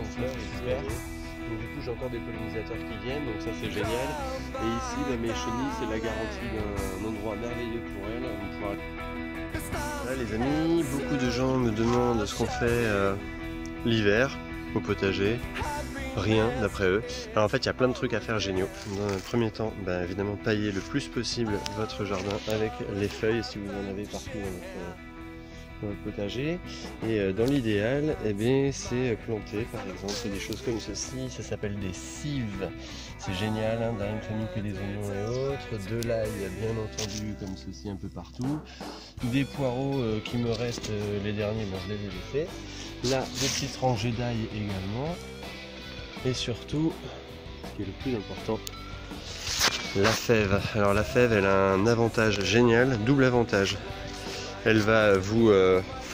en fleurs ici. Donc du coup j'ai encore des pollinisateurs qui viennent, donc ça c'est génial. Et ici mes chenilles, c'est la garantie d'un endroit merveilleux pour elles. Là les amis, beaucoup de gens me demandent ce qu'on fait l'hiver au potager. Rien d'après eux. Alors en fait il y a plein de trucs à faire géniaux. Dans un premier temps, évidemment pailler le plus possible votre jardin avec les feuilles si vous en avez partout dans votre potager. Et dans l'idéal, c'est planter par exemple des choses comme ceci. Ça s'appelle des cives. C'est génial, hein, dans la même famille que les oignons et autres. De l'ail bien entendu comme ceci un peu partout. Des poireaux qui me restent les derniers, bon je les ai laissés. Là des petites rangées d'ail également. Et surtout, ce qui est le plus important, la fève. Alors la fève, elle a un avantage génial, double avantage. Elle va vous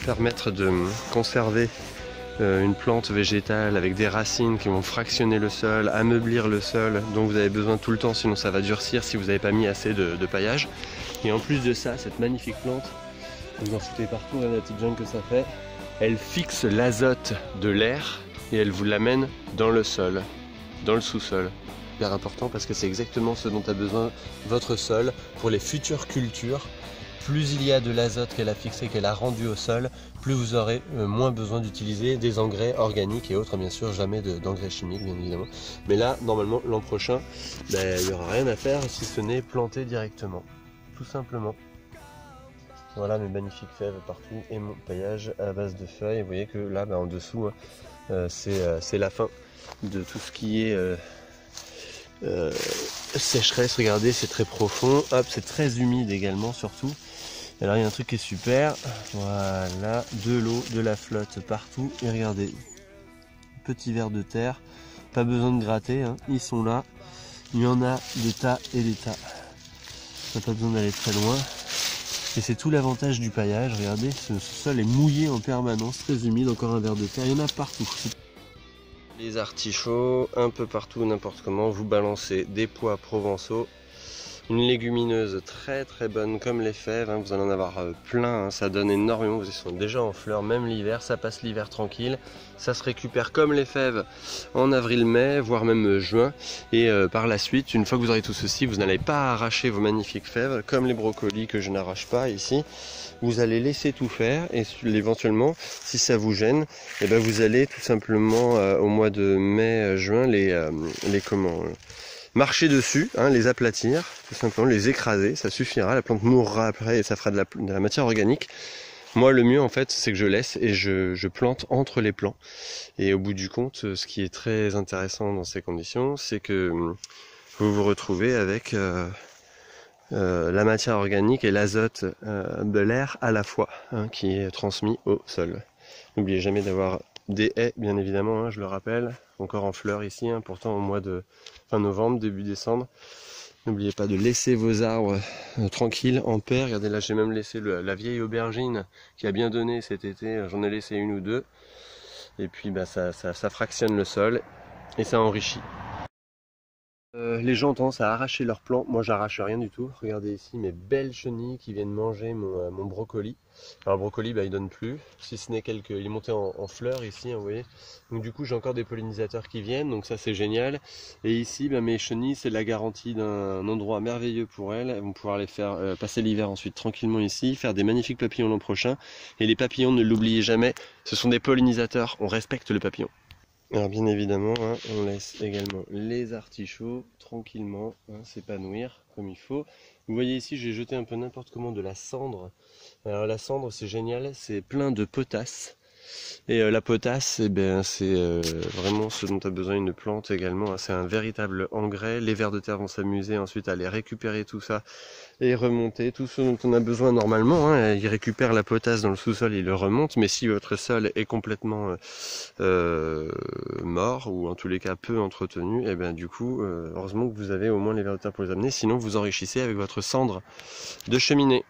permettre de conserver une plante végétale avec des racines qui vont fractionner le sol, ameublir le sol dont vous avez besoin tout le temps, sinon ça va durcir si vous n'avez pas mis assez de paillage. Et en plus de ça, cette magnifique plante, vous en foutez partout, la petite jungle que ça fait, elle fixe l'azote de l'air et elle vous l'amène dans le sol, dans le sous-sol. Hyper important parce que c'est exactement ce dont a besoin votre sol pour les futures cultures. Plus il y a de l'azote qu'elle a fixé, qu'elle a rendu au sol, plus vous aurez moins besoin d'utiliser des engrais organiques et autres, bien sûr, jamais d'engrais chimiques, bien évidemment. Mais là, normalement, l'an prochain, il n'y aura rien à faire si ce n'est planter directement, tout simplement. Voilà mes magnifiques fèves partout et mon paillage à base de feuilles. Vous voyez que là, en dessous, c'est la fin de tout ce qui est sécheresse. Regardez, c'est très profond. Hop, c'est très humide également, surtout. Alors il y a un truc qui est super. Voilà, de l'eau, de la flotte partout. Et regardez, petits vers de terre. Pas besoin de gratter, hein. Ils sont là. Il y en a des tas et des tas. On n'a pas besoin d'aller très loin. Et c'est tout l'avantage du paillage, regardez, ce sol est mouillé en permanence, très humide, encore un ver de terre, il y en a partout. Les artichauts, un peu partout, n'importe comment, vous balancez des pois provençaux, une légumineuse très très bonne comme les fèves, hein, vous allez en avoir plein, hein, ça donne énormément, vous sont déjà en fleurs, même l'hiver, ça passe l'hiver tranquille, ça se récupère comme les fèves en avril-mai, voire même juin, et par la suite, une fois que vous aurez tout ceci, vous n'allez pas arracher vos magnifiques fèves, comme les brocolis que je n'arrache pas ici, vous allez laisser tout faire, et éventuellement, si ça vous gêne, vous allez tout simplement au mois de mai, juin, marcher dessus, hein, les aplatir, tout simplement les écraser, ça suffira, la plante mourra après et ça fera de la matière organique. Moi le mieux en fait c'est que je laisse et je plante entre les plants. Et au bout du compte, ce qui est très intéressant dans ces conditions, c'est que vous vous retrouvez avec la matière organique et l'azote de l'air à la fois, hein, qui est transmis au sol. N'oubliez jamais d'avoir des haies, bien évidemment, hein, je le rappelle, encore en fleurs ici, hein, pourtant au mois de fin novembre, début décembre. N'oubliez pas de laisser vos arbres tranquilles, en paix. Regardez là, j'ai même laissé la vieille aubergine qui a bien donné cet été, j'en ai laissé une ou deux. Et puis ça fractionne le sol et ça enrichit. Les gens ont tendance à arracher leurs plants, moi j'arrache rien du tout. Regardez ici mes belles chenilles qui viennent manger mon brocoli. Alors le brocoli il donne plus, si ce n'est il est monté en fleurs ici, hein, vous voyez. Donc du coup j'ai encore des pollinisateurs qui viennent, donc ça c'est génial. Et ici mes chenilles, c'est la garantie d'un endroit merveilleux pour elles. Elles vont pouvoir les faire passer l'hiver ensuite tranquillement ici, faire des magnifiques papillons l'an prochain. Et les papillons, ne l'oubliez jamais, ce sont des pollinisateurs, on respecte le papillon. Alors bien évidemment, hein, on laisse également les artichauts tranquillement s'épanouir comme il faut. Vous voyez ici, j'ai jeté un peu n'importe comment de la cendre. Alors la cendre, c'est génial, c'est plein de potasse. Et la potasse, c'est vraiment ce dont a besoin une plante également. C'est un véritable engrais. Les vers de terre vont s'amuser ensuite à aller récupérer tout ça et remonter tout ce dont on a besoin normalement. Hein. Ils récupèrent la potasse dans le sous-sol, ils le remontent. Mais si votre sol est complètement mort ou en tous les cas peu entretenu, du coup, heureusement que vous avez au moins les vers de terre pour les amener. Sinon, vous enrichissez avec votre cendre de cheminée.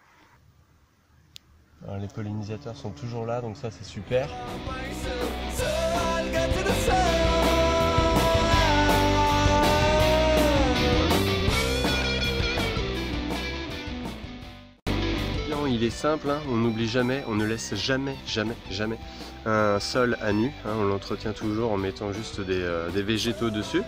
Alors, les pollinisateurs sont toujours là, donc ça c'est super. l'environnement il est simple, hein, on n'oublie jamais, on ne laisse jamais un sol à nu, hein, on l'entretient toujours en mettant juste des végétaux dessus.